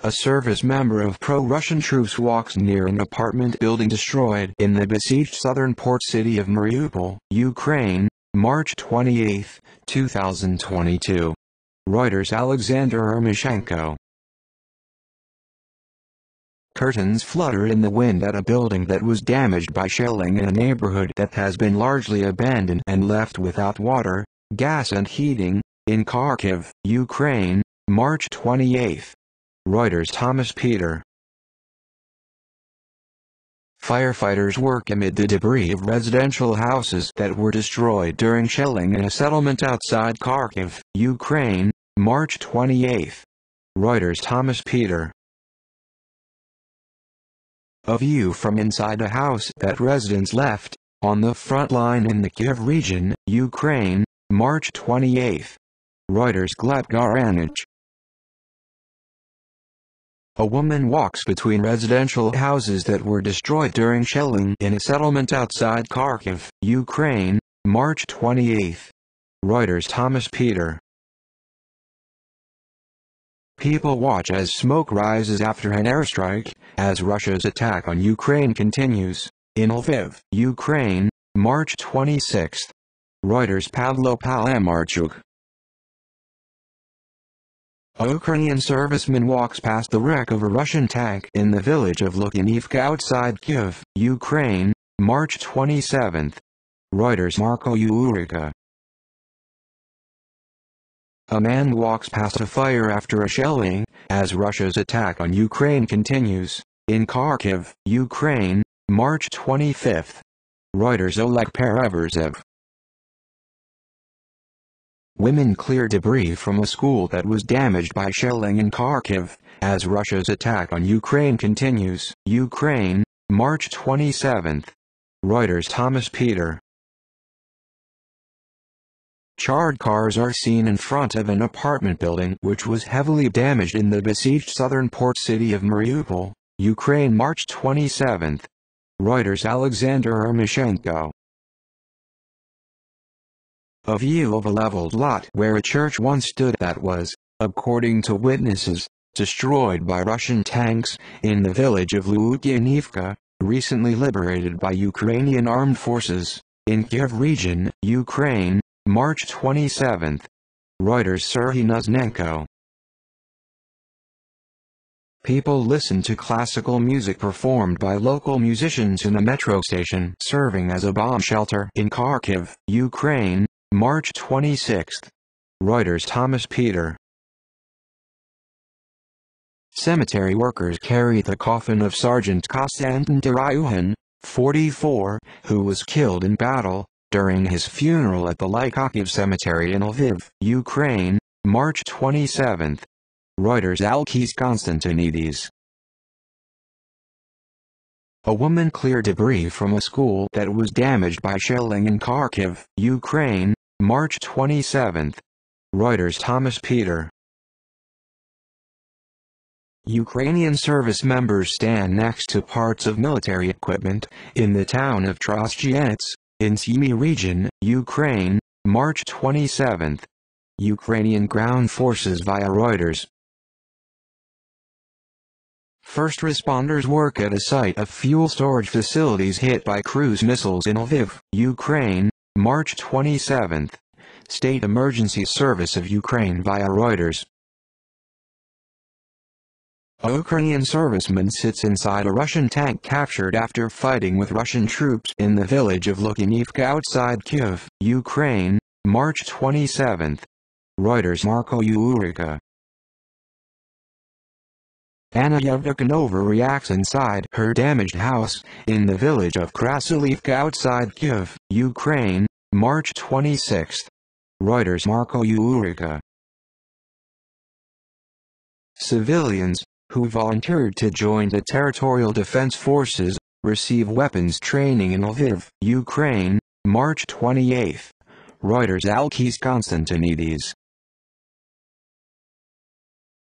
A service member of pro-Russian troops walks near an apartment building destroyed in the besieged southern port city of Mariupol, Ukraine, March 28, 2022. Reuters. Alexander Ermoshenko. Curtains flutter in the wind at a building that was damaged by shelling in a neighborhood that has been largely abandoned and left without water, gas and heating, in Kharkiv, Ukraine, March 28. Reuters. Thomas Peter. Firefighters work amid the debris of residential houses that were destroyed during shelling in a settlement outside Kharkiv, Ukraine, March 28. Reuters. Thomas Peter. A view from inside a house that residents left, on the front line in the Kiev region, Ukraine, March 28. Reuters. Gleb Garanich. A woman walks between residential houses that were destroyed during shelling in a settlement outside Kharkiv, Ukraine, March 28. Reuters. Thomas Peter. People watch as smoke rises after an airstrike, as Russia's attack on Ukraine continues, in Lviv, Ukraine, March 26. Reuters. Pavlo Palamarchuk. A Ukrainian serviceman walks past the wreck of a Russian tank in the village of Lukyanivka outside Kyiv, Ukraine, March 27. Reuters. Marko Yurika. A man walks past a fire after a shelling, as Russia's attack on Ukraine continues, in Kharkiv, Ukraine, March 25. Reuters. Oleg Pereverzev. Women clear debris from a school that was damaged by shelling in Kharkiv, as Russia's attack on Ukraine continues, Ukraine, March 27. Reuters. Thomas Peter. Charred cars are seen in front of an apartment building which was heavily damaged in the besieged southern port city of Mariupol, Ukraine, March 27. Reuters. Alexander Ermoshenko. A view of a leveled lot where a church once stood that was, according to witnesses, destroyed by Russian tanks, in the village of Lukyanivka, recently liberated by Ukrainian armed forces, in Kiev region, Ukraine, March 27. Reuters. Serhiy Nuznenko. People listen to classical music performed by local musicians in a metro station serving as a bomb shelter in Kharkiv, Ukraine, March 26. Reuters. Thomas Peter. Cemetery workers carry the coffin of Sergeant Konstantin Deriuhin, 44, who was killed in battle, during his funeral at the Lyakhiv Cemetery in Lviv, Ukraine, March 27. Reuters. Alkis Konstantinides. A woman cleared debris from a school that was damaged by shelling in Kharkiv, Ukraine, March 27. Reuters. Thomas Peter. Ukrainian service members stand next to parts of military equipment, in the town of Trostianets, in Sumy region, Ukraine, March 27. Ukrainian ground forces via Reuters. First responders work at a site of fuel storage facilities hit by cruise missiles in Lviv, Ukraine, March 27. State Emergency Service of Ukraine via Reuters. A Ukrainian serviceman sits inside a Russian tank captured after fighting with Russian troops in the village of Lukyanivka outside Kyiv, Ukraine, March 27. Reuters. Marko Yurika. Anna Yevdokimova reacts inside her damaged house, in the village of Krasilivka outside Kyiv, Ukraine, March 26. Reuters. Marko Yurika. Civilians, who volunteered to join the Territorial Defense Forces, receive weapons training in Lviv, Ukraine, March 28. Reuters. Alkis Konstantinides.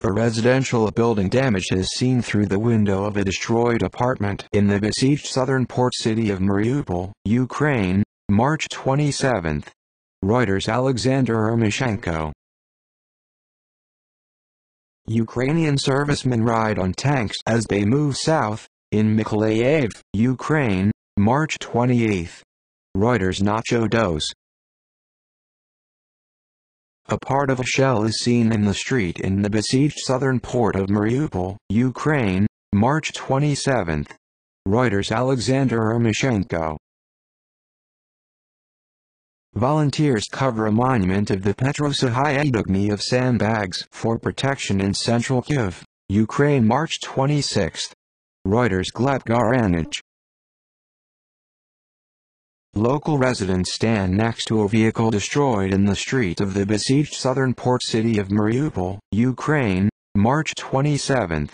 A residential building damaged is seen through the window of a destroyed apartment in the besieged southern port city of Mariupol, Ukraine, March 27. Reuters. Alexander Ermoshenko. Ukrainian servicemen ride on tanks as they move south, in Mykolaiv, Ukraine, March 28. Reuters. Nacho dose. A part of a shell is seen in the street in the besieged southern port of Mariupol, Ukraine, March 27. Reuters. Alexander Ermoshenko. Volunteers cover a monument of the Petrosahayedugny of sandbags for protection in central Kyiv, Ukraine, March 26. Reuters. Gleb Garanich. Local residents stand next to a vehicle destroyed in the street of the besieged southern port city of Mariupol, Ukraine, March 27.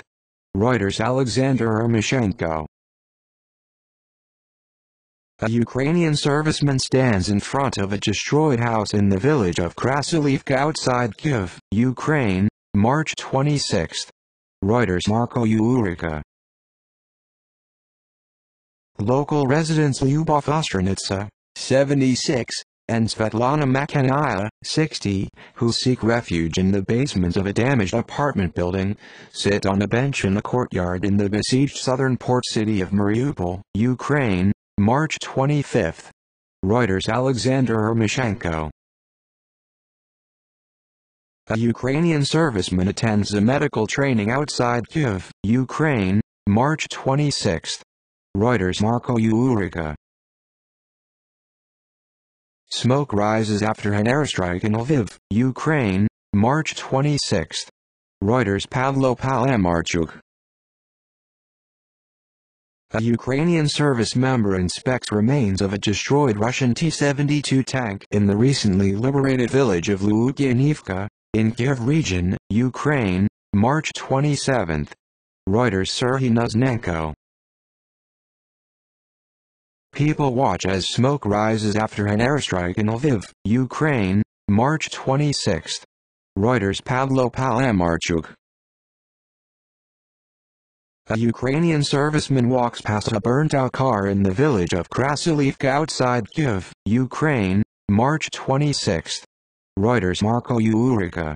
Reuters. Alexander Ermoshenko. A Ukrainian serviceman stands in front of a destroyed house in the village of Krasilivka outside Kyiv, Ukraine, March 26. Reuters. Marko Urika. Local residents Lyubov Ostranitsa, 76, and Svetlana Makhanaya, 60, who seek refuge in the basement of a damaged apartment building, sit on a bench in a courtyard in the besieged southern port city of Mariupol, Ukraine, March 25. Reuters. Alexander Ermoshenko. A Ukrainian serviceman attends a medical training outside Kyiv, Ukraine, March 26. Reuters. Marko Urika. Smoke rises after an airstrike in Lviv, Ukraine, March 26. Reuters. Pavlo Palamarchuk. A Ukrainian service member inspects remains of a destroyed Russian T-72 tank in the recently liberated village of Lyubyanivka, in Kyiv region, Ukraine, March 27. Reuters. Serhiy Nuznenko. People watch as smoke rises after an airstrike in Lviv, Ukraine, March 26. Reuters. Pavlo Palamarchuk. A Ukrainian serviceman walks past a burnt-out car in the village of Krasilivka outside Kyiv, Ukraine, March 26. Reuters. Marko Urika.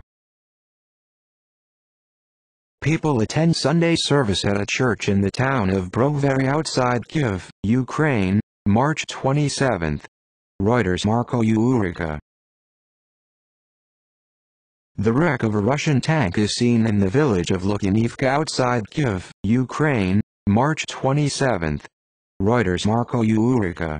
People attend Sunday service at a church in the town of Brovary outside Kyiv, Ukraine, March 27. Reuters. Marko Urika. The wreck of a Russian tank is seen in the village of Lukyanivka outside Kyiv, Ukraine, March 27. Reuters. Marko Urika.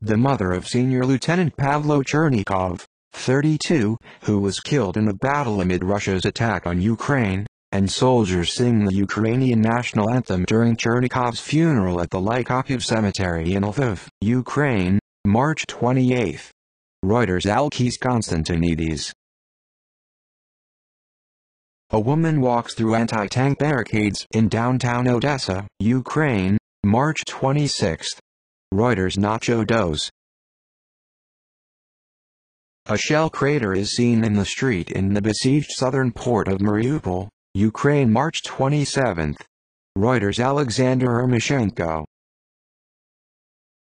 The mother of Senior Lieutenant Pavlo Chernikov, 32, who was killed in a battle amid Russia's attack on Ukraine, and soldiers sing the Ukrainian national anthem during Chernikov's funeral at the Lyakov Cemetery in Lviv, Ukraine, March 28. Reuters. Alkis Konstantinidis. A woman walks through anti-tank barricades in downtown Odessa, Ukraine, March 26. Reuters. Nacho dose. A shell crater is seen in the street in the besieged southern port of Mariupol, Ukraine, March 27. Reuters. Alexander Ermoshenko.